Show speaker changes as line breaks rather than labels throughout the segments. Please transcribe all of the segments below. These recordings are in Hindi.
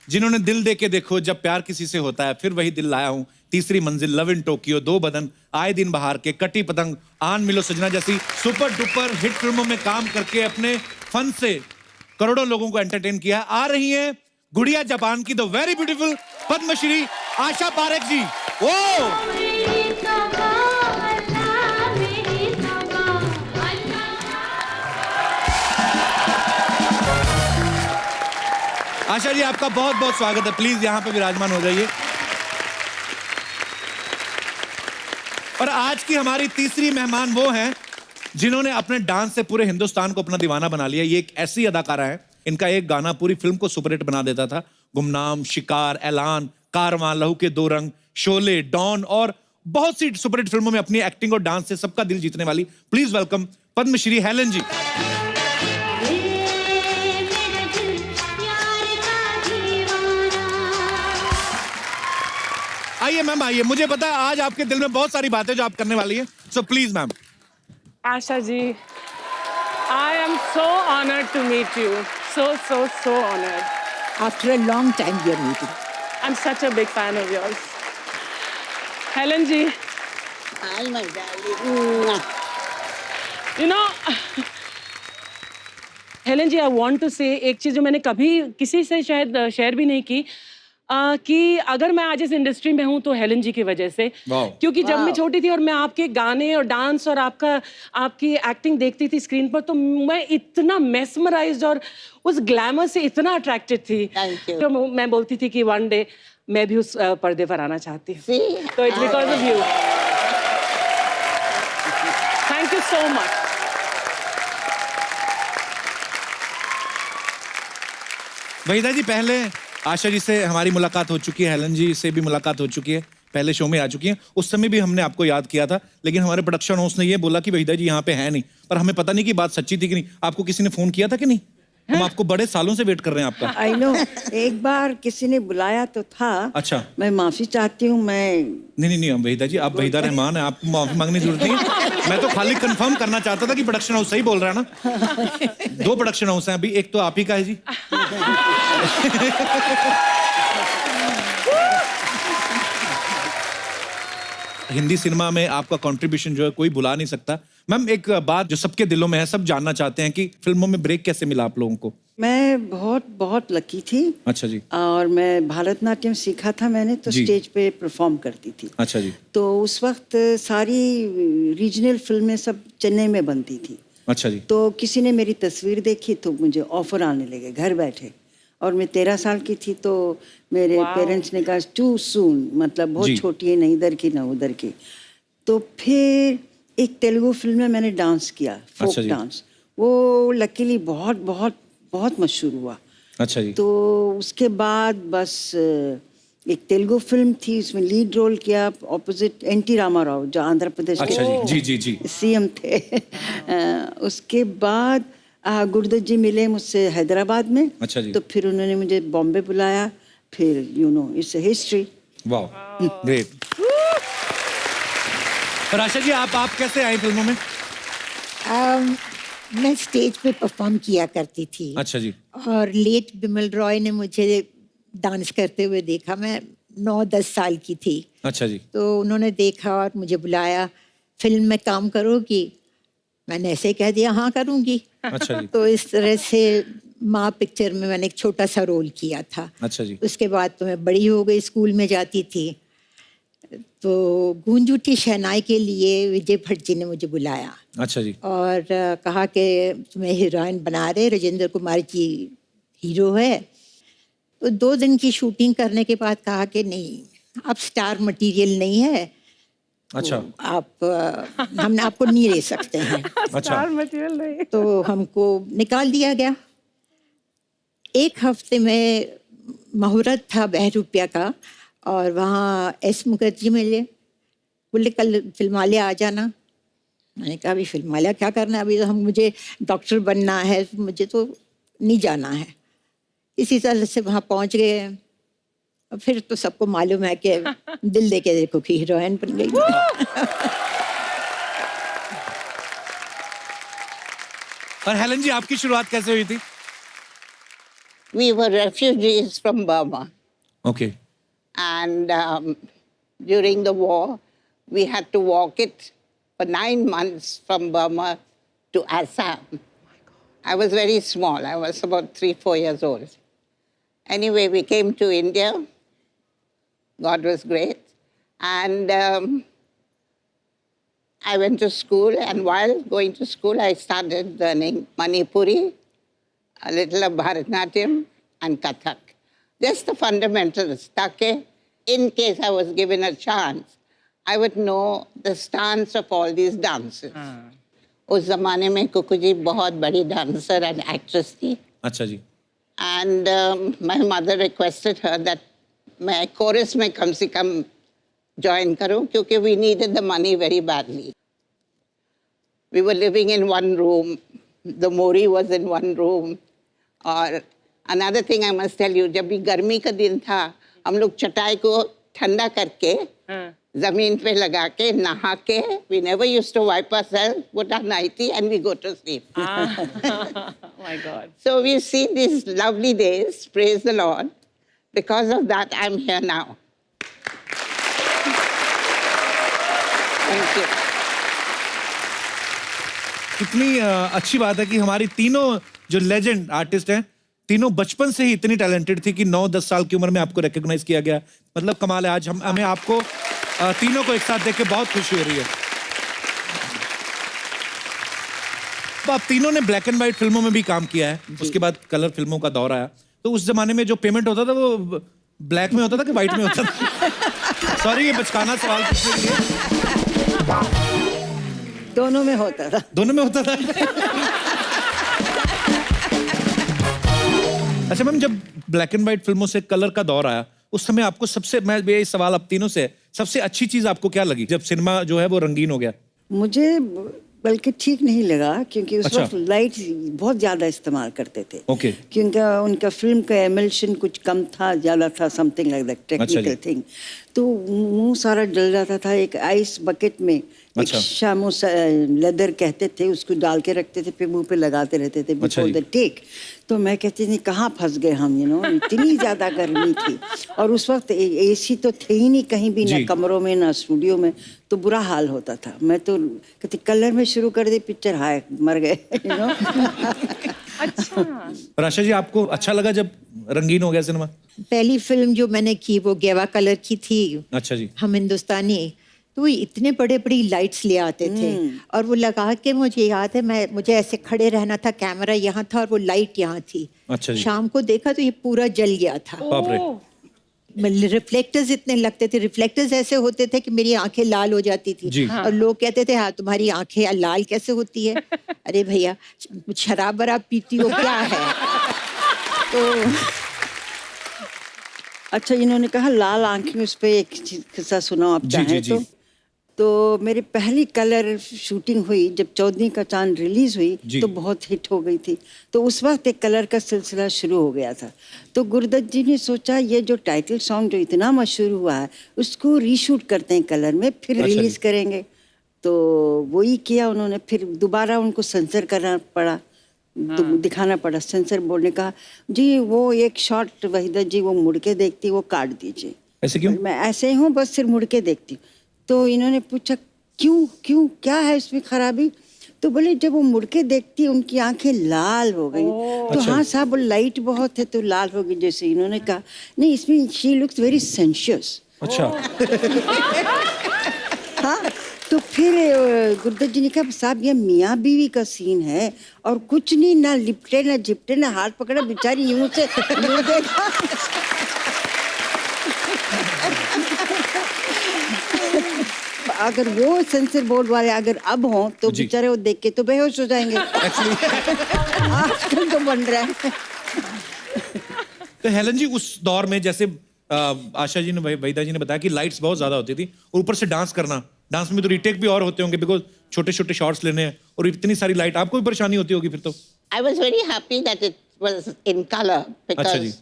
जिन्होंने दिल दे के देखो जब प्यार किसी से होता है, फिर वही दिल लाया हूं, तीसरी मंजिल, लव इन टोक्यो, दो बदन, आए दिन बहार के, कटी पतंग, आन मिलो सजना जैसी सुपर डुपर हिट फिल्मों में काम करके अपने फन से करोड़ों लोगों को एंटरटेन किया। आ रही हैं गुड़िया जापान की the very beautiful Padmashri Asha Parekh जी। ओ आशा जी, आपका बहुत बहुत स्वागत है। प्लीज यहाँ पे विराजमान हो जाइए। और आज की हमारी तीसरी मेहमान वो हैं जिन्होंने अपने डांस से पूरे हिंदुस्तान को अपना दीवाना बना लिया। ये एक ऐसी अदाकारा है, इनका एक गाना पूरी फिल्म को सुपरहिट बना देता था। गुमनाम, शिकार, ऐलान, कारवां, लहू के दो रंग, शोले, डॉन और बहुत सी सुपरहिट फिल्मों में अपनी एक्टिंग और डांस से सबका दिल जीतने वाली प्लीज वेलकम पद्मश्री हेलन जी। आइए मैम, आइए। मुझे पता है आज आपके दिल में बहुत सारी बातें जो आप करने वाली हैं, so please ma'am.
Asha ji, I am so honored to meet you. So honored.
After a long time we are meeting.
I'm such a big fan of yours. Helen ji,
Hi, my darling.
you know, Helen ji, I want to say एक चीज जो मैंने कभी किसी से शायद शेयर भी नहीं की, कि अगर मैं आज इस इंडस्ट्री में हूं तो हेलन जी की वजह से। क्योंकि जब मैं छोटी थी और मैं आपके गाने और डांस और आपकी एक्टिंग देखती थी स्क्रीन पर, तो मैं इतना मेस्मराइज्ड और उस ग्लैमर से इतना अट्रैक्टेड थी।
Thank you.
तो मैं बोलती थी कि वन डे मैं भी उस पर्दे पर आना चाहती हूँ। तो it's because of you. Thank you so much.
Waheeda ji, पहले आशा जी से हमारी मुलाकात हो चुकी है, हेलन जी से भी मुलाकात हो चुकी है, पहले शो में आ चुकी हैं। उस समय भी हमने आपको याद किया था, लेकिन हमारे प्रोडक्शन हाउस ने ये बोला कि वहीदा जी यहाँ पे है नहीं, पर हमें पता नहीं कि बात सच्ची थी कि नहीं। आपको किसी ने फोन किया था कि नहीं? हम आपको बड़े सालों से वेट कर रहे हैं आपका।
I know. एक बार किसी ने बुलाया तो था।
अच्छा।
मैं माफी चाहती हूँ।
नहीं, वहीदा जी, आप वहीदा रहमान है, आपको माफी मांगने की जरूरत नहीं है। मैं तो खाली कंफर्म करना चाहता था कि प्रोडक्शन हाउस सही बोल रहा है ना। 2 प्रोडक्शन हाउस हैं अभी, एक तो आप ही का है जी। हिंदी सिनेमा में आपका कंट्रीब्यूशन जो है कोई भुला नहीं सकता। मैम, एक बात जो सबके दिलों में है, सब जानना चाहते हैं कि फिल्मों में ब्रेक कैसे मिला आप लोगों को?
मैं बहुत लकी थी।
अच्छा जी।
और मैं भारतनाट्यम सीखा था मैंने, तो स्टेज पे परफॉर्म करती थी।
अच्छा जी।
तो उस वक्त सारी रीजनल फिल्में सब चेन्नई में बनती थी।
अच्छा जी।
तो किसी ने मेरी तस्वीर देखी तो मुझे ऑफर आने लगे घर बैठे। और मैं 13 साल की थी, तो मेरे पेरेंट्स ने कहा टू सून, मतलब बहुत छोटी है, नहीं इधर की ना उधर की। तो फिर एक तेलुगु फिल्म में मैंने डांस किया, फोक डांस। वो लकीली बहुत मशहूर हुआ। अच्छा जी। तो उसके बाद बस एक तेलुगु फिल्म थी, उसमें लीड रोल किया ऑपोजिट एनटी रामाराव, जो आंध्र प्रदेश के
जी
सीएम थे। उसके बाद गुरुदत्त जी मिले मुझसे हैदराबाद में।
अच्छा जी।
तो फिर उन्होंने मुझे बॉम्बे बुलाया। फिर इट्स हिस्ट्री।
वाह, ग्रेट। और आशा जी, आप कैसे आए फिल्मों में?
मैं स्टेज पे परफॉर्म किया करती थी।
अच्छा जी।
और लेट बिमल रॉय ने मुझे डांस करते हुए देखा। मैं 9-10 साल की थी।
अच्छा जी।
तो उन्होंने देखा और मुझे बुलाया, फिल्म में काम करोगी? मैंने ऐसे कह दिया हाँ करूँगी।
अच्छा जी।
तो इस तरह से माँ पिक्चर में मैंने एक छोटा सा रोल किया था।
अच्छा जी।
उसके बाद तो मैं बड़ी हो गई, स्कूल में जाती थी। तो गूंज उठी शहनाई के लिए विजय भट्ट जी ने मुझे बुलाया।
अच्छा जी।
और कहा कि तुम्हें हीरोइन बना रहे, राजेंद्र कुमार जी हीरो है। तो 2 दिन की शूटिंग करने के बाद कहा कि नहीं, अब स्टार मटेरियल नहीं है।
अच्छा।
तो हम आपको नहीं ले सकते हैं।
अच्छा।
स्टार मटेरियल नहीं।
तो हमको निकाल दिया गया। 1 हफ्ते में मुहूर्त था बहरूपिया का, और वहाँ एस मुखर्जी मिले, बोले कल फिल्मालय आ जाना। मैंने कहा अभी फिल्मालय क्या करना है, अभी तो मुझे डॉक्टर बनना है, मुझे तो नहीं जाना है। इसी तरह से वहाँ पहुँच गए। और फिर तो सबको मालूम है कि दिल दे के देखो कि हीरोइन बन गई।
और हेलन जी, आपकी शुरुआत कैसे हुई थी?
We were refugees from Burma.
Okay.
And during the war, we had to walk it for 9 months from Burma to Assam. I was very small. I was about 3-4 years old. Anyway, we came to India. God was great. And I went to school, and while going to school, I started learning Manipuri, a little of Bharatanatyam, and Kathak. Just the fundamentals, ताकि in case I was given a chance, I would know the stance of all these dances. उस ज़माने में कुकू जी बहुत बड़ी dancer and actress थी.
अच्छा जी.
And my mother requested her that मैं chorus में कम से कम join करूं, क्योंकि we needed the money very badly. We were living in one room. The Mori was in one room. और another thing I must tell you, जब भी गर्मी का दिन था, हम लोग चटाई को ठंडा करके जमीन पे लगा के नहा के, we never used to wipe ourselves, put our nightie and we go to sleep.
Oh my God.
So we've seen these lovely days, praise the Lord. Because of that, I'm here now. Thank you.
कितनी अच्छी बात है कि हमारी तीनों जो लेजेंड आर्टिस्ट हैं, तीनों बचपन से ही इतनी टैलेंटेड थी कि 9-10 साल की उम्र में आपको रिकॉग्नाइज किया गया. मतलब कमाल है. आज हमें आपको तीनों को एक साथ देख के बहुत खुशी हो रही है. तो आप तीनों ने ब्लैक एंड व्हाइट फिल्मों में भी काम किया है. उसके बाद कलर फिल्मों का दौर आया. तो उस जमाने में जो पेमेंट होता था वो ब्लैक में होता था कि व्हाइट में होता था? सॉरी, ये बचकाना सवाल पूछने के लिए.
दोनों में होता था.
दोनों में होता था. अच्छा मैम, जब ब्लैक एंड व्हाइट फिल्मों से कलर का दौर आया, उस समय आपको सबसे, मैं ये सवाल अब तीनों से, सबसे अच्छी चीज आपको क्या लगी जब सिनेमा जो है वो रंगीन हो गया?
मुझे बल्कि ठीक नहीं लगा, क्योंकि उस वक्त लाइट बहुत ज्यादा इस्तेमाल करते थे.
ओके.
क्योंकि उनका फिल्म का एमल्शन कुछ कम था, ज्यादा था, something like that, technical thing. तो मुंह सारा जल जाता था. एक आइस बकेट में एक शामो लेदर कहते थे, उसको डाल के रखते थे, फिर मुंह पे लगाते रहते थे बिफोर द टेक. तो मैं कहती थी कहाँ फंस गए हम, इतनी ज्यादा गर्मी थी. और उस वक्त एसी तो थे ही नहीं कहीं भी, ना कमरों में ना स्टूडियो में. तो बुरा हाल होता था. मैं तो कहती कलर में शुरू कर दी पिक्चर, हाय मर गए.
अच्छा.
राशा जी, आपको अच्छा लगा जब रंगीन हो गया सिनेमा?
पहली फिल्म जो मैंने की वो गेवा कलर की थी. अच्छा जी. हम हिंदुस्तानी. तो इतने बड़े बड़ी लाइट्स ले आते थे और वो लगा के, मुझे याद है मुझे ऐसे खड़े रहना था, कैमरा यहाँ था और वो लाइट यहाँ थी. अच्छा जी. शाम को देखा तो ये पूरा जल गया था.
बाप रे.
रिफ्लेक्टर्स इतने लगते थे. रिफ्लेक्टर्स ऐसे होते थे कि मेरी आंखें लाल हो जाती थी. और लोग कहते थे हाँ तुम्हारी आंखें लाल कैसे होती है? अरे भैया, शराब वराब पीती हो क्या है? तो
अच्छा, इन्होंने कहा लाल आंखें, उस पर एक किस्सा सुनाओ आप चाहें तो मेरी पहली कलर शूटिंग हुई जब 14 का चांद रिलीज हुई, तो बहुत हिट हो गई थी. तो उस वक्त एक कलर का सिलसिला शुरू हो गया था. तो गुरुदत्त जी ने सोचा ये जो टाइटल सॉन्ग जो इतना मशहूर हुआ है उसको रीशूट करते हैं कलर में, फिर रिलीज करेंगे. तो वही किया उन्होंने. फिर दोबारा उनको सेंसर करना पड़ा, तो दिखाना पड़ा. सेंसर बोर्ड ने कहा जी वो एक शॉट वहीदा जी वो मुड़ के देखती, वो काट दीजिए.
ऐसे क्यों?
मैं ऐसे ही हूँ, बस सिर्फ मुड़ के देखती. तो इन्होंने पूछा क्यों क्या है इसमें खराबी? तो बोले जब वो मुड़ के देखती उनकी आंखें लाल हो गई. तो हाँ साहब, वो लाइट बहुत है तो लाल हो गई. जैसे इन्होंने कहा नहीं, इसमें शी लुक्स वेरी सेंशियस.
अच्छा.
हाँ. तो फिर गुरुदत्त जी ने कहा साहब ये मियाँ बीवी का सीन है और कुछ नहीं, ना लिपटे ना झिपटे ना हाथ पकड़ा, बेचारी यूं से देखा. अगर वो सेंसर बोर्ड वाले अगर अब हों तो बेचारे वो देख के तो बेहोश हो जाएंगे. आजकल तो बन रहा है.
तो हेलन जी, उस दौर में जैसे आशा जी ने, वहीदा जी ने बताया कि लाइट्स बहुत ज्यादा होती थी और ऊपर से डांस करना. डांस में तो रीटेक भी और होते होंगे बिकॉज छोटे छोटे शॉट्स लेने हैं और इतनी सारी लाइट. आपको भी परेशानी होती होगी फिर तो?
I was very happy that it was in color because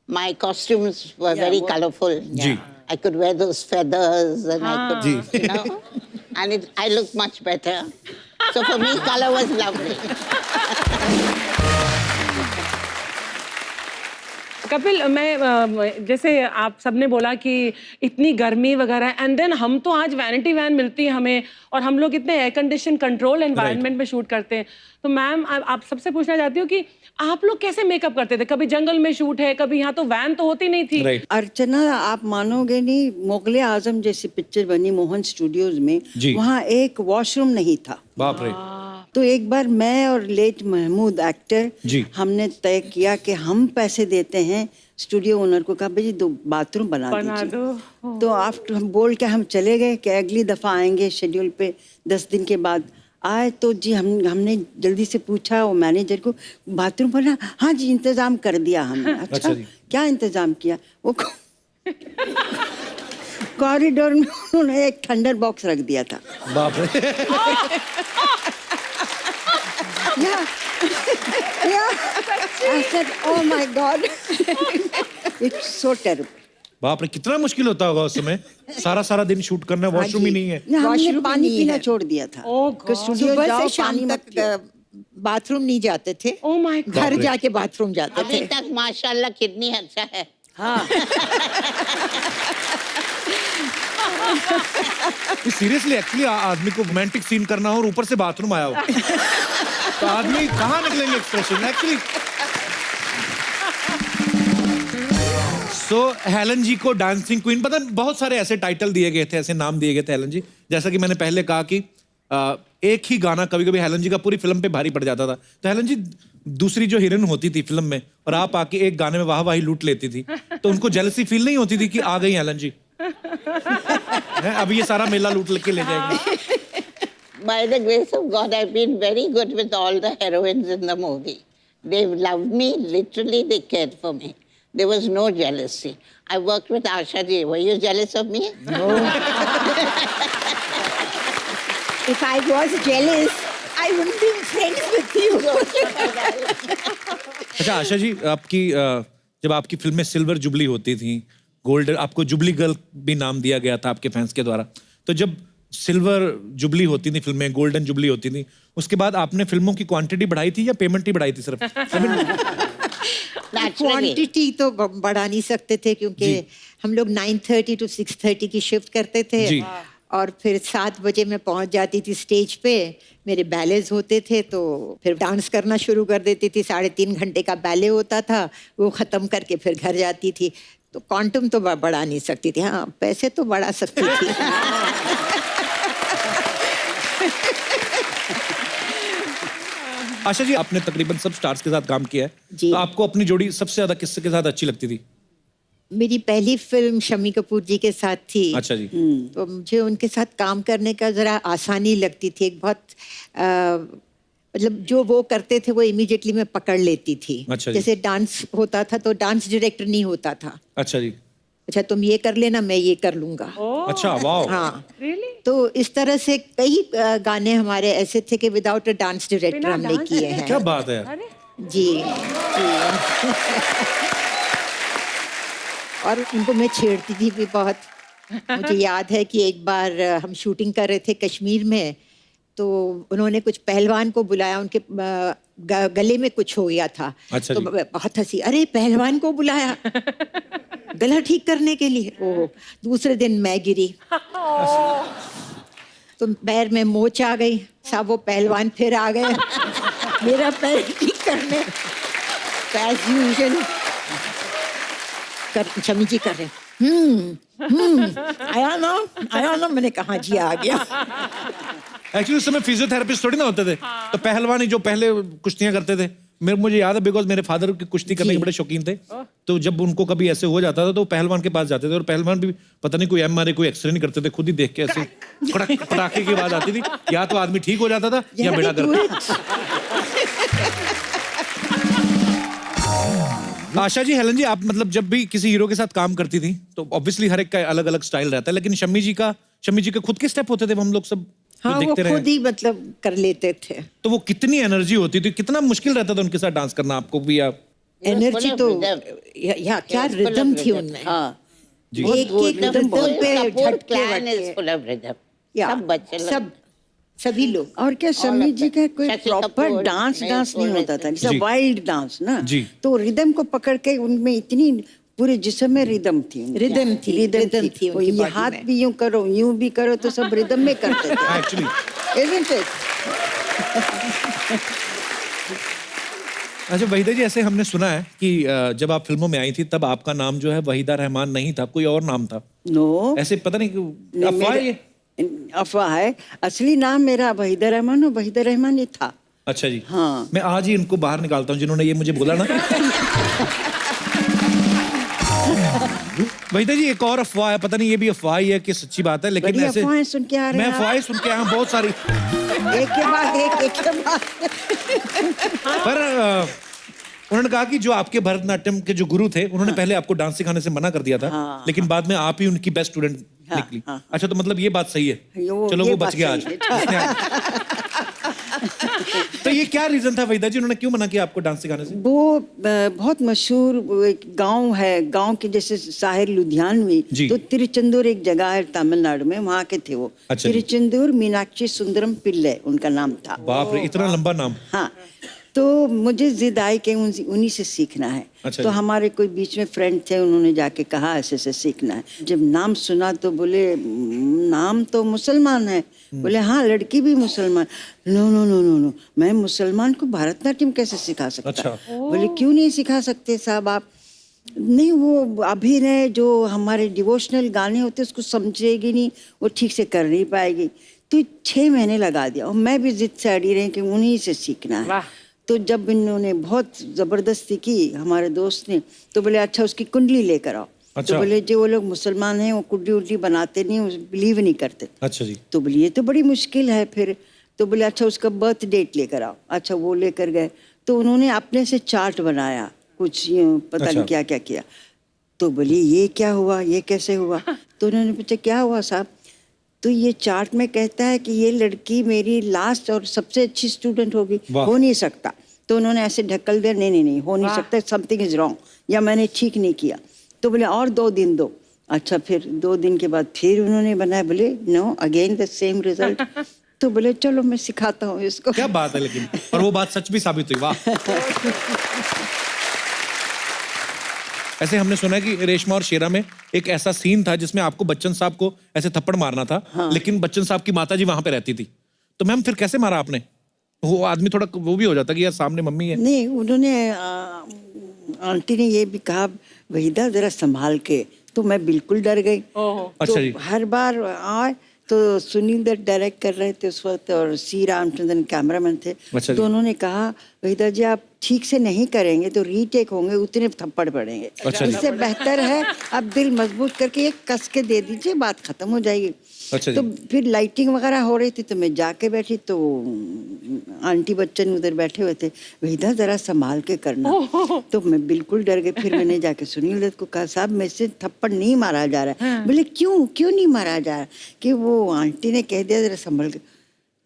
my costumes were very colorful. I could wear those feathers and I could, and I looked much better. So for me, color was lovely.
Kapil, मैं जैसे आप सबने बोला कि इतनी गर्मी वगैरह, एंड देन हम तो आज वैनिटी वैन मिलती है हमें, और हम लोग इतने एयर कंडीशन कंट्रोल एनवायरनमेंट में शूट करते हैं। तो मैम आप सबसे पूछना चाहती हूँ कि आप लोग कैसे मेकअप करते थे? कभी जंगल में शूट है, कभी यहाँ तो वैन तो होती नहीं थी।
अर्चना, आप मानोगे नहीं, मुगले आजम जैसी पिक्चर बनी मोहन स्टूडियोज में,
जी।
वहाँ एक वॉशरूम नहीं था।
बाप रे।
तो एक बार मैं और लेट महमूद एक्टर
जी।
हमने तय किया कि हम पैसे देते हैं स्टूडियो ओनर को, कहा भाई 2 बाथरूम बना
बना
दीजिए।
दो।
तो आफ्टर हम बोल के हम चले गए कि अगली दफा आएंगे शेड्यूल पे। 10 दिन के बाद आए तो जी हमने जल्दी से पूछा वो मैनेजर को, बाथरूम बना? हाँ जी, इंतजाम कर दिया हमने। अच्छा
जी।
क्या इंतजाम किया? वो कॉरिडोर में उन्होंने एक थंडर बॉक्स रख दिया था।
बाप रे।
I said, oh my God, it's so terrible.
बाप रे, कितना मुश्किल होता होगा उस समय, सारा दिन शूट करना, वॉशरूम ही नहीं है।
हमने
वॉशरूम
पानी
नहीं
पीना
है।
छोड़ दिया था।
Oh
कि
God.
स्टूडियो
सुबह
जाओ,
से शाम
पानी मत पियो।
तक बाथरूम नहीं जाते थे।
Oh my God.
घर जाके बाथरूम जाते
अभी
थे।
तक माशाल्लाह कितनी अच्छा है।
हाँ।
सीरियसली, एक्चुअली आदमी को रोमांटिक सीन करना हो और ऊपर से बाथरूम आया हो तो आदमी कहाँ निकलेंगे एक्सप्रेशन एक्चुअली। सो हेलन जी को डांसिंग क्वीन, पता बहुत सारे ऐसे टाइटल दिए गए थे, ऐसे नाम दिए गए थे हेलन जी। जैसा कि मैंने पहले कहा कि एक ही गाना कभी कभी हेलन जी का पूरी फिल्म पे भारी पड़ जाता था। तो हेलन जी दूसरी जो हीरोइन होती थी फिल्म में, और आप आके एक गाने में वाही लूट लेती थी, तो उनको जेलसी फील नहीं होती थी कि आ गई हेलन जी, अब ये सारा मेला लूट के ले जाएंगे?
By the grace of God, I've been very good with all the heroines in the movie. They loved me, literally they cared for me. There was no jealousy. I worked with Asha ji. Were you jealous of me?
No. If I was jealous, I wouldn't be friends with you.
अच्छा आशा जी, आपकी जब आपकी फिल्म में सिल्वर जुबली होती थी, गोल्डन, आपको जुबली गर्ल भी नाम दिया गया था आपके फैंस के द्वारा, तो जब सिल्वर जुबली होती थी फिल्में, गोल्डन जुबली होती थी, उसके बाद आपने फिल्मों की क्वांटिटी बढ़ाई थी या पेमेंट ही बढ़ाई थी सिर्फ?
Naturally.
क्वांटिटी तो बढ़ा नहीं सकते थे, क्योंकि हम लोग 9:30 to 6:30 की शिफ्ट करते थे।
जी।
और फिर 7 बजे मैं पहुंच जाती थी स्टेज पे, मेरे बैलेज होते थे, तो फिर डांस करना शुरू कर देती थी। 3.5 घंटे का बैले होता था, वो ख़त्म करके फिर घर जाती थी। तो क्वांटम तो बढ़ा नहीं सकती थी, हाँ पैसे तो बढ़ा सकती थी।
आशा जी, आपने तकरीबन सब स्टार्स के साथ काम किया है,
जी।
तो आपको अपनी जोड़ी सबसे ज्यादा किसके के साथ अच्छी लगती थी?
मेरी पहली फिल्म शम्मी कपूर जी के साथ थी।
अच्छा जी।
तो मुझे उनके साथ काम करने का जरा आसानी लगती थी। एक बहुत मतलब जो वो करते थे वो इमीडिएटली मैं पकड़ लेती थी।
अच्छा जी।
जैसे डांस होता था तो डांस डायरेक्टर नहीं होता था।
अच्छा जी।
अच्छा तुम ये कर लेना, मैं ये कर लूंगा।
अच्छा, वाह।
हाँ,
Really?
तो इस तरह से कई गाने हमारे ऐसे थे कि विदाउट अ डांस डायरेक्टर
बिना
हमने
dance
किए
director?
हैं।
क्या बात है।
अरे
जी जी। और उनको मैं छेड़ती थी भी बहुत। मुझे याद है कि एक बार हम शूटिंग कर रहे थे कश्मीर में, तो उन्होंने कुछ पहलवान को बुलाया, उनके गले में कुछ हो गया था।
अच्छा
तो
जी।
बहुत हंसी, अरे पहलवान को बुलाया गला ठीक करने के लिए। ओह, दूसरे दिन मैं गिरी तो पैर में मोच आ गई। सब वो पहलवान फिर आ गए मेरा पैर ठीक करने। एज यूजुअल शमी जी कर रहे आया ना, मैंने कहा जी आ गया।
एक्चुअली उस समय फिजियोथेरेपिस्ट थोड़ी ना होते थे, तो पहलवान ही जो पहले कुश्तियां करते थे, मुझे याद है बिकॉज मेरे फादर की कुश्ती करने के बड़े शौकीन थे। तो जब उनको कभी ऐसे हो जाता था तो पहलवान के पास जाते थे, और पहलवान भी पता नहीं कोई MRI कोई एक्सरे नहीं करते थे, खुद ही देख के ऐसे कड़क पटाखे की आवाज आती थी, या तो आदमी ठीक हो जाता था या बेड़ा गर्क। आशा जी, हेलन जी, आप मतलब जब भी किसी हीरो के साथ काम करती थी तो ऑब्वियसली हर एक का अलग अलग स्टाइल रहता है, लेकिन शम्मी जी के खुद के स्टेप होते थे, हम लोग सब
हाँ, वो
देखते रहे।
खुद ही मतलब कर लेते थे।
तो वो कितनी एनर्जी होती थी, कितना मुश्किल रहता था उनके साथ डांस करना आपको भी? आप
एनर्जी तो क्या रिदम थी उनमें।
हाँ,
एक एक रिदम पे
Kapoor
झटके
clan is
वटके।
full of rhythm.
या,
सब बच्चे लोग
सब सभी लोग।
और क्या समी जी का कोई
शशि
प्रॉपर
कपूर,
डांस
मेरे
डांस नहीं
favorite
होता था,
थे।
जैसे
जी।
वाइल्ड डांस ना,
जी।
तो रिदम को पकड़ के उनमें इतनी पूरे जिस्म में रिदम थी,
रिदम थी, रिदम थी
वो
उनकी
ये
body
हाथ
में।
भी यूं करो यूं भी करो तो सब रिदम में करते थे।
Actually
Isn't it?
अच्छा वहीदा जी, ऐसे हमने सुना है कि जब आप फिल्मों में आई थी तब आपका नाम जो है वहीदा रहमान नहीं था, कोई और नाम था।
नो,
ऐसे पता नहीं क्यों अफवाह है ये।
अफवाह है, असली नाम मेरा वहीदा रहमान और वहीदा रहमान ही था।
अच्छा जी।
हाँ।
मैं आज ही इनको बाहर निकालता हूँ जिन्होंने ये मुझे बोला ना। वहीदा जी, एक और अफवाह है, पता नहीं ये भी अफवाह ही है कि सच्ची बात है, लेकिन
बड़ी
ऐसे
अफवाहें सुन के आ रहे
मैं
हैं आप।
अफवाहें सुन के आया हूं बहुत सारी।
एक के बाद एक के बाद।
पर उन्होंने कहा कि जो आपके भरतनाट्यम के जो गुरु थे उन्होंने पहले आपको डांस सिखाने से मना कर दिया था,
हाँ,
लेकिन बाद में आप ही उनकी बेस्ट स्टूडेंट निकली।
हाँ।
अच्छा, तो मतलब ये बात सही है। चलो
ये
वो
बात
बच गया आज।
सही है।
इसने तो ये क्या रीजन था वहीदा जी, उन्होंने क्यों मना किया आपको डांस सिखाने से?
वो बहुत मशहूर वो एक गांव है, गांव के जैसे शहर लुधियानवी,
जी।
तो तिरुचंदूर एक जगह है तमिलनाडु में, वहाँ के थे वो।
अच्छा जी।
तिरुचंदूर मीनाक्षी सुंदरम पिल्ले उनका नाम था।
बाप रे, इतना लंबा नाम।
हाँ, तो मुझे जिद आई कि उन्हीं से सीखना है।
अच्छा
तो
जी।
हमारे कोई बीच में फ्रेंड थे, उन्होंने जाके कहा ऐसे ऐसे सीखना है। जब नाम सुना तो बोले नाम तो मुसलमान है। बोले हाँ, लड़की भी मुसलमान। No no no no no, मैं मुसलमान को भरतनाट्यम कैसे सिखा सकता?
अच्छा।
बोले क्यों नहीं सिखा सकते साहब आप? नहीं, वो अभिनय जो हमारे डिवोशनल गाने होते उसको समझेगी नहीं, वो ठीक से कर नहीं पाएगी। तो 6 महीने लगा दिया और मैं भी जिद से अड़ी रही कि उन्हीं से सीखना है।
वाह।
तो जब इन्होंने बहुत जबरदस्ती की हमारे दोस्त ने, तो बोले अच्छा उसकी कुंडली लेकर आओ।
अच्छा।
तो बोले जो वो लोग मुसलमान हैं वो कुंडली उंडली बनाते नहीं, बिलीव नहीं करते।
अच्छा जी।
तो बोले ये तो बड़ी मुश्किल है फिर। तो बोले अच्छा उसका बर्थ डेट लेकर आओ। अच्छा वो लेकर गए, तो उन्होंने अपने से चार्ट बनाया, कुछ यूं पता
अच्छा।
नहीं क्या क्या किया। तो बोली ये क्या हुआ, ये कैसे हुआ? तो उन्होंने पूछा क्या हुआ साहब? तो ये चार्ट में कहता है कि ये लड़की मेरी लास्ट और सबसे अच्छी स्टूडेंट होगी,
वाह।
हो नहीं सकता। तो उन्होंने ऐसे ढकल दिया, नहीं नहीं नहीं हो नहीं सकता, समथिंग इज रॉन्ग, या मैंने ठीक नहीं किया। तो बोले और 2 दिन दो। अच्छा, फिर 2 दिन के बाद फिर उन्होंने बनाया, बोले no again the same result. तो बोले चलो मैं सिखाता हूँ इसको।
क्या बात है, लेकिन और वो बात सच भी साबित हुई। वाह। ऐसे हमने सुना है कि रेशमा और शेरा में एक ऐसा सीन था जिसमें आपको बच्चन साहब को ऐसे थप्पड़ मारना था। हाँ। लेकिन बच्चन साहब की माताजी वहां पे रहती थी, तो मैम फिर कैसे मारा आपने? वो आदमी थोड़ा वो भी हो जाता कि यार सामने मम्मी है।
नहीं, उन्होंने आंटी ने ये भी कहा वहीदा जरा संभाल के, तो मैं बिल्कुल डर गई।
अच्छा
तो
जी।
हर बार आए तो सुनील दत्त डायरेक्ट कर रहे थे उस वक्त और सी रामचंद्रन कैमरामैन थे।
अच्छा जी।
तो उन्होंने कहा वहीदा जी आप ठीक से नहीं करेंगे तो रीटेक होंगे, उतने थप्पड़ पड़ेंगे।
अच्छा जी।
इससे बेहतर है आप दिल मजबूत करके एक कस के दे दीजिए, बात खत्म हो जाएगी।
अच्छा जी।
तो फिर लाइटिंग वगैरह हो रही थी तो मैं जाके बैठी, तो आंटी बच्चन उधर बैठे हुए थे, वहीदा जरा संभाल के करना। तो मैं बिल्कुल डर गई। फिर मैंने जाके सुनील दत्त को कहा साहब मेरे से थप्पड़ नहीं मारा जा रहा है। बोले क्यों क्यों नहीं मारा जा रहा? कि वो आंटी ने कह दिया जरा संभल के।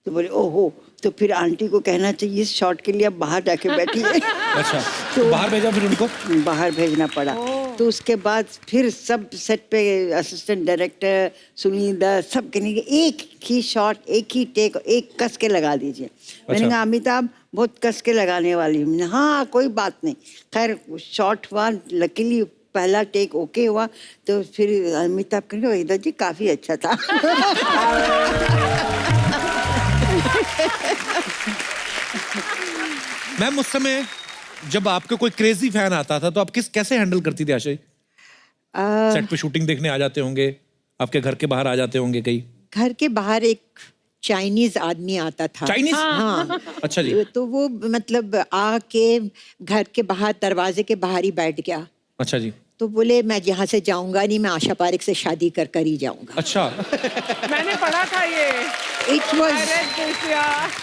तो बोले ओहो, तो फिर आंटी को कहना चाहिए इस शॉट के लिए आप बाहर जाके बैठिए।
अच्छा, तो बाहर भेजा फिर उनको?
बाहर भेजना पड़ा। तो उसके बाद फिर सब सेट पे असिस्टेंट डायरेक्टर सुनील दत्त सब कहने के एक ही शॉट, एक ही टेक, एक कस के लगा दीजिए। मैंने कहा अमिताभ बहुत कस के लगाने वाली हूँ। हाँ कोई बात नहीं। खैर शॉट हुआ, लकीली पहला टेक ओके हुआ। तो फिर अमिताभ कहेंगे वहीदा जी काफी अच्छा था।
मैम उस समय जब आपके कोई क्रेजी फैन आता था तो आप कैसे हैंडल करती थी आशय? सेट पे शूटिंग देखने आ जाते होंगे, आपके घर के बाहर आ जाते होंगे कहीं?
घर के बाहर एक चाइनीज आदमी आता था।
चाइनीज?
हाँ।
अच्छा जी।
तो वो मतलब आके घर के बाहर दरवाजे के बाहर ही बैठ गया।
अच्छा जी।
तो बोले मैं यहाँ से जाऊंगा नहीं, मैं आशा पारेख से शादी कर ही जाऊंगा।
अच्छा।
मैंने पढ़ा था ये।
इट वॉज,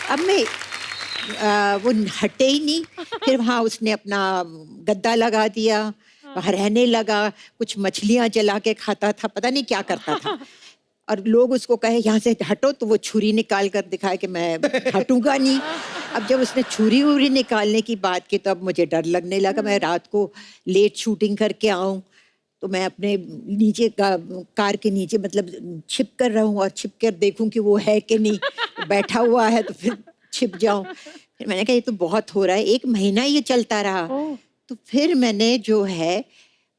अब मैं वो हटे ही नहीं। फिर वहाँ उसने अपना गद्दा लगा दिया, वहाँ रहने लगा, कुछ मछलियाँ जला के खाता था, पता नहीं क्या करता था। और लोग उसको कहे यहाँ से हटो, तो वो छुरी निकाल कर दिखाए कि मैं हटूंगा नहीं। अब जब उसने छुरी वुरी निकालने की बात की तो अब मुझे डर लगने लगा, मैं रात को लेट शूटिंग करके आऊँ। तो मैं अपने नीचे का कार के नीचे मतलब छिप कर रहा हूँ और छिप कर देखूं कि वो है कि नहीं, बैठा हुआ है तो फिर छिप जाऊं। फिर मैंने कहा ये तो बहुत हो रहा है, 1 महीना ये चलता रहा। तो फिर मैंने जो है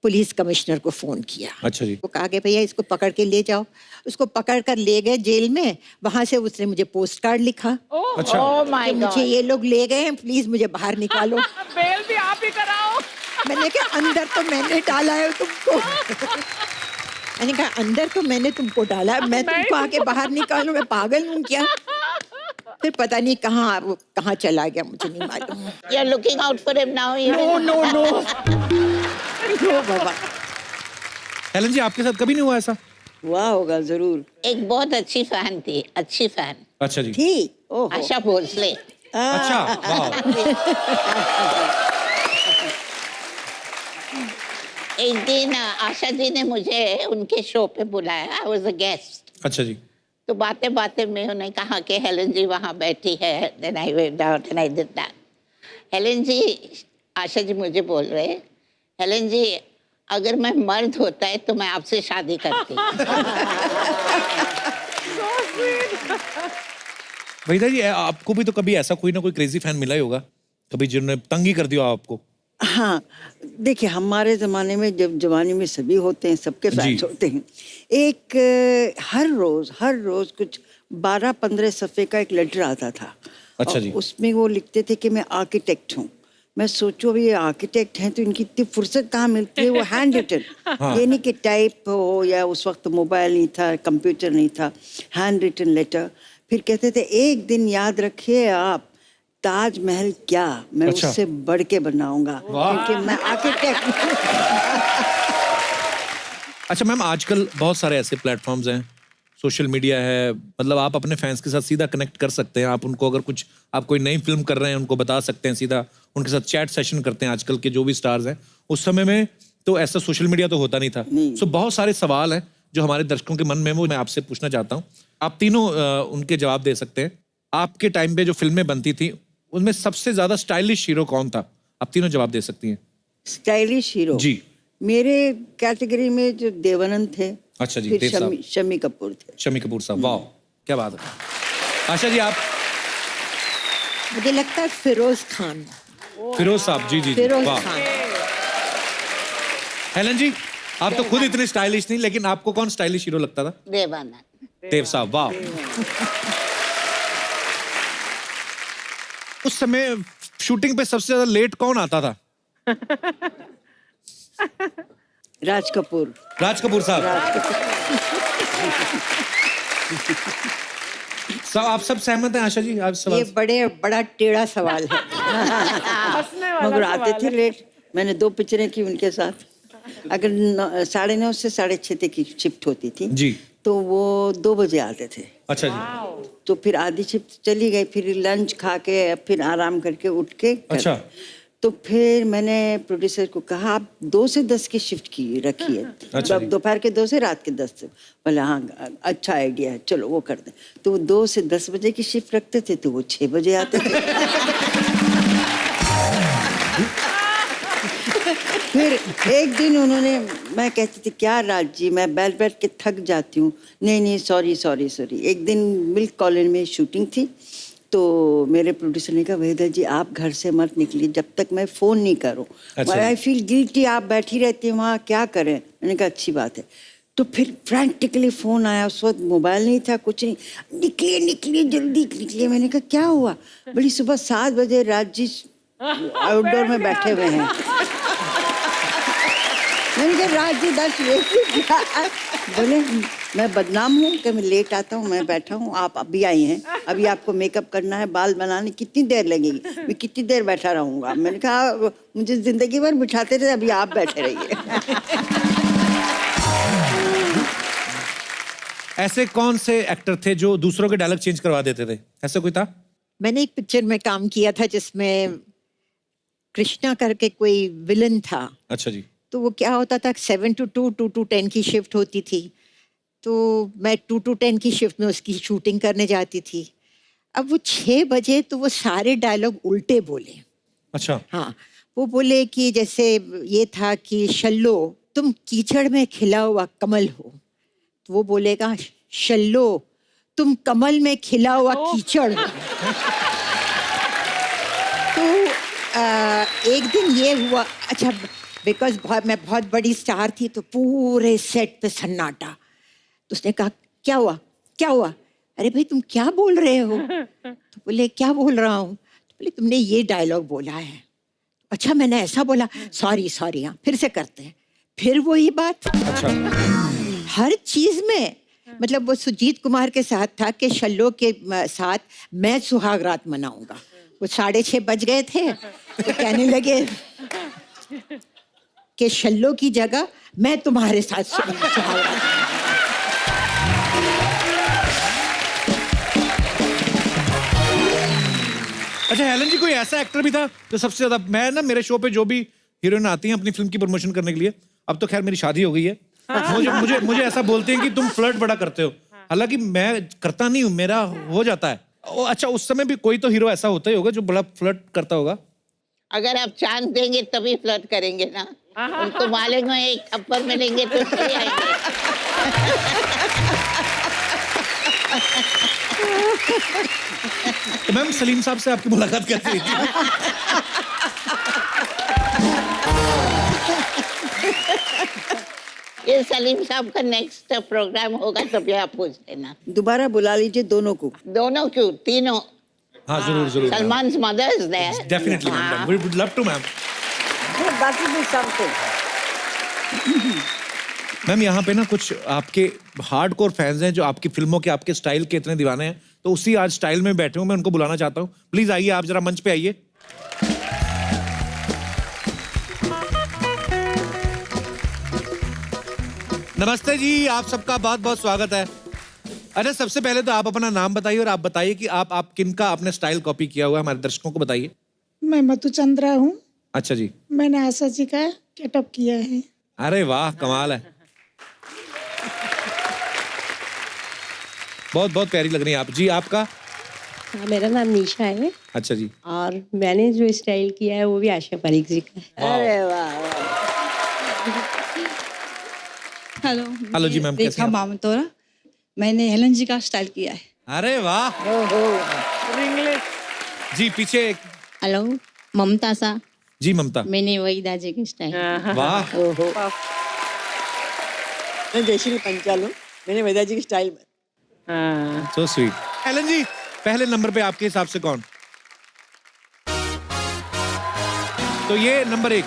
पुलिस कमिश्नर को फोन किया।
अच्छा जी।
वो कहा कि भैया इसको पकड़ के ले जाओ। उसको पकड़ कर ले गए जेल में। वहां से उसने मुझे पोस्ट कार्ड लिखा
अच्छा।
कि मुझे ये लोग ले गए हैं, प्लीज मुझे बाहर निकालो।
बेल भी आप ही कराओ।
मैंने कहा अंदर तो मैंने डाला है तुमको। मैंने कहा अंदर तो मैंने तुमको डाला है, मैं तुमको आके बाहर निकालूं, मैं पागल हूँ क्या? फिर पता नहीं कहाँ चला गया, मुझे नहीं मालूम।
You're looking out for him now.
No बाबा।
हेलन जी, आपके साथ कभी नहीं हुआ ऐसा?
हुआ होगा जरूर।
एक बहुत अच्छी फैन थी, अच्छी फैन,
अच्छा जी।
थी। ओहो।
आशा भोसले।
अच्छा, वाह।
एक दिन आशा जी ने मुझे उनके शो पे बुलाया, आई वाज अ गेस्ट।
अच्छा जी।
तो बातें बातें में उन्होंने कहा कि हेलन जी वहाँ बैठी है, then I went out and I did that. Helen ji, Asha ji मुझे बोल रहे, हेलन जी अगर मैं मर्द होता है तो मैं आपसे शादी करती।
वहीदा जी, आपको भी तो कभी ऐसा कोई ना कोई क्रेजी फैन मिला ही होगा, कभी जिन्होंने तंग ही कर दिया आपको?
हाँ, देखिए हमारे ज़माने में जब जवानी में सभी होते हैं, सबके फैंस
जी।
होते हैं। एक हर रोज़ कुछ 12-15 सफ़े का एक लेटर आता था।
अच्छा
और
जी।
उसमें वो लिखते थे कि मैं आर्किटेक्ट हूँ। मैं सोचो अभी ये आर्किटेक्ट हैं तो इनकी इतनी फुर्सत कहाँ मिलती है? वो हैंड रिटन, ये नहीं कि टाइप हो, या उस वक्त मोबाइल नहीं था, कंप्यूटर नहीं था, हैंड रिटन लेटर। फिर कहते थे एक दिन याद रखिए आप, ताजमहल क्या, मैं
अच्छा।
उससे बढ़ के बनाऊंगा, क्योंकि मैं आर्किटेक्ट हूँ।
अच्छा मैम, आजकल बहुत सारे ऐसे प्लेटफॉर्म्स हैं, सोशल मीडिया है, मतलब आप अपने फैंस के साथ सीधा कनेक्ट कर सकते हैं। आप उनको अगर कुछ, आप कोई नई फिल्म कर रहे हैं, उनको बता सकते हैं, सीधा उनके साथ चैट सेशन करते हैं। आजकल के जो भी स्टार्स हैं, उस समय में तो ऐसा सोशल मीडिया तो होता नहीं था। सो बहुत सारे सवाल हैं जो हमारे दर्शकों के मन में, वो मैं आपसे पूछना चाहता हूँ। आप तीनों उनके जवाब दे सकते हैं। आपके टाइम पे जो फिल्में बनती थी, उनमें सबसे ज्यादा स्टाइलिश हीरो कौन था? आप तीनों जवाब दे सकती हैं।
स्टाइलिश हीरो
जी।
मेरे कैटेगरी में जो देवानंद थे।
अच्छा जी,
फिर
देव साहब।
शम्मी कपूर थे।
शम्मी कपूर साहब, वाह क्या बात है। आशा जी, आप?
मुझे लगता है फिरोज खान।
फिरोज साहब, जी जी जी,
फिरोज
वाह।
खान।
हेलन जी, आप तो खुद इतने स्टाइलिश नहीं, लेकिन आपको कौन स्टाइलिश हीरो लगता था?
देवानंद।
देव साहब, वाह। उस समय शूटिंग पे सबसे ज्यादा लेट कौन आता था?
राज कपूर।
राज कपूर साहब। सब आप सब सहमत हैं आशा जी? आप
ये
सब?
बड़ा टेढ़ा सवाल है।
हंसने वाला
मगर आते
सवाल
थे
है।
लेट। मैंने 2 पिक्चरें की उनके साथ। अगर 9:30 से 6:30 तक की शिफ्ट होती थी
जी।
तो वो 2 बजे आते थे।
अच्छा जी।
तो फिर आधी शिफ्ट चली गई, फिर लंच खा के फिर आराम करके उठ के
अच्छा।
तो फिर मैंने प्रोड्यूसर को कहा आप 2 से 10 की शिफ्ट की रखिए।
अच्छा जी।
दोपहर के 2 से रात के 10 से। बोले हाँ अच्छा आइडिया है, चलो वो कर दें। तो वो 2 से 10 बजे की शिफ्ट रखते थे, तो वो 6 बजे आते थे। फिर एक दिन उन्होंने, मैं कहती थी क्या राज जी, मैं बैठ बैठ के थक जाती हूँ। नहीं सॉरी। एक दिन मिल्क कॉलोनी में शूटिंग थी, तो मेरे प्रोड्यूसर ने कहा वहीदा जी आप घर से मत निकलिए जब तक मैं फ़ोन नहीं करूँ।
अच्छा।
आई फील गिल्टी, आप बैठी रहती हैं वहाँ, क्या करें? मैंने कहा अच्छी बात है। तो फिर फ्रैंटिकली फ़ोन आया, उस वक्त मोबाइल नहीं था, कुछ नहीं। निकलिए जल्दी निकलिए। मैंने कहा क्या हुआ? बड़ी सुबह 7 बजे राज जी आउटडोर में बैठे हुए हैं। मैंने कहा राज जी 10 बजे। बोले मैं बदनाम हूँ कि मैं लेट आता हूँ, मैं बैठा हूँ, आप अभी आई हैं, अभी आपको मेकअप करना है, बाल बनाने, कितनी देर लगेगी? मैं कितनी देर बैठा रहूँगा? मैंने कहा मुझे जिंदगी भर बिठाते थे, अभी आप बैठे रहिए।
ऐसे कौन से एक्टर थे जो दूसरों के डायलॉग चेंज करवा देते थे? ऐसा कोई था?
मैंने एक पिक्चर में काम किया था जिसमें कृष्णा करके कोई विलन था।
अच्छा जी।
तो वो क्या होता था, 7 to 2, 2 to 10 की शिफ्ट होती थी। तो मैं 2 to 10 की शिफ्ट में उसकी शूटिंग करने जाती थी। अब वो 6 बजे तो वो सारे डायलॉग उल्टे बोले।
अच्छा।
हाँ, वो बोले कि जैसे ये था कि शल्लो, तो तुम कीचड़ में खिला हुआ कमल हो, तो वो बोलेगा शल्लो तुम कमल में खिला हुआ कीचड़ हो। तो एक दिन ये हुआ, अच्छा बिकॉज मैं बहुत बड़ी स्टार थी तो पूरे सेट पे सन्नाटा। तो उसने कहा क्या हुआ क्या हुआ, अरे भाई तुम क्या बोल रहे हो? तो बोले क्या बोल रहा हूँ? तो बोले तुमने ये डायलॉग बोला है। अच्छा मैंने ऐसा बोला, सॉरी सॉरी, हाँ फिर से करते हैं। फिर वही बात।
अच्छा।
हर चीज में, मतलब वो सुजीत कुमार के साथ था कि शल्लो के साथ मैं सुहाग रात मनाऊंगा। वो 6:30 बज गए थे तो कहने लगे कि शल्लो की जगह मैं तुम्हारे साथ सुहाग रात।
अच्छा हेलन जी, कोई ऐसा एक्टर भी था जो सबसे ज्यादा, मैं ना मेरे शो पे जो भी हीरोइन आती हैं अपनी फिल्म की प्रमोशन करने के लिए, अब तो खैर मेरी शादी हो गई है, मुझे ऐसा बोलते हैं कि तुम फ्लर्ट बड़ा करते हो, हालांकि मैं करता नहीं हूँ, मेरा हो जाता है। अच्छा उस समय भी कोई तो हीरो ऐसा होता ही होगा जो बड़ा फ्लर्ट करता होगा।
अगर आप चांस देंगे तभी फ्लर्ट करेंगे ना, उनको मालेंगे एक थप्पड़ मिलेंगे तो सही आएंगे।
तो मैम सलीम साहब से आपकी मुलाकात कैसे हुई थी?
ये सलीम साहब का नेक्स्ट प्रोग्राम होगा तो भी आप पूछ लेना।
दोबारा बुला लीजिए दोनों को।
दोनों क्यों, तीनों।
हाँ जरूर जरूर।
Salman's mother is there.
Definitely ma'am, we would love to ma'am.
बाकी भी सबको।
मैम यहाँ पे ना कुछ आपके हार्डकोर फैंस हैं जो आपकी फिल्मों के, आपके स्टाइल के इतने दीवाने हैं, तो उसी आज स्टाइल में बैठे हूँ, मैं उनको बुलाना चाहता हूँ। प्लीज आइए, आप जरा मंच पे आइए। नमस्ते जी, आप सबका बहुत बहुत स्वागत है। अरे सबसे पहले तो आप अपना नाम बताइए और आप बताइए कि आप किनका आपने स्टाइल कॉपी किया हुआ है, हमारे दर्शकों को बताइए।
मैं मधुचंद्रा हूँ।
अच्छा जी।
मैंने आशा जी का गेटअप किया है।
अरे वाह, कमाल है, बहुत बहुत प्यारी लग रही है आप जी। आपका?
हाँ, मेरा नाम निशा है।
अच्छा जी।
और मैंने जो स्टाइल किया है वो भी आशा पारिक जी का है।
अरे वाह वाह।
हेलो।
हेलो जी मैम, कैसे
रेखा
हैं?
मामतोरा। मैंने हेलन जी का स्टाइल किया है।
अरे वाह। जी पीछे एक।
हेलो, ममता सा।
जी ममता।
मैंने वही दाजे की स्टाइल।
वाह।
मैं जयश्री पंचाल हूँ, मैंने वेदा जी की स्टाइल में।
So sweet. हेलन जी, पहले नंबर पे आपके हिसाब से कौन? तो ये नंबर 1।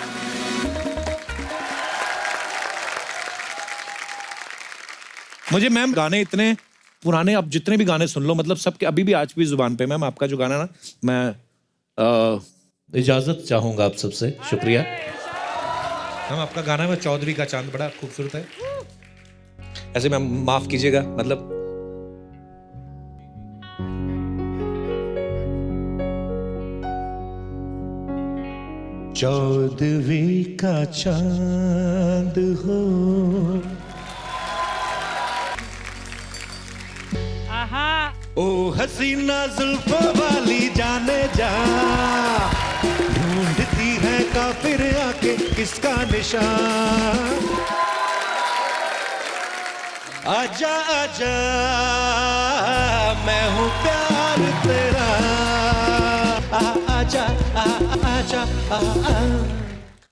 मुझे मैम गाने इतने पुराने, अब जितने भी गाने सुन लो, मतलब सबके अभी भी आज भी जुबान पे। मैम आपका जो गाना ना, मैं इजाजत चाहूंगा आप सबसे। शुक्रिया मैम, आपका गाना है चौधरी का चांद, बड़ा खूबसूरत है। ऐसे मैम माफ कीजिएगा, मतलब
चौदवी का चांद हो, ओ हसीना जुल्फों वाली जाने जा, ढूंढती है काफिर आके किसका निशान। आजा आजा मैं हूँ प्यार तेरा, आजा आजा।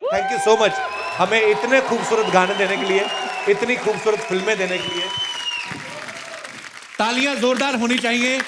थैंक यू सो मच, हमें इतने खूबसूरत गाने देने के लिए, इतनी खूबसूरत फिल्में देने के लिए। तालियां जोरदार होनी चाहिए।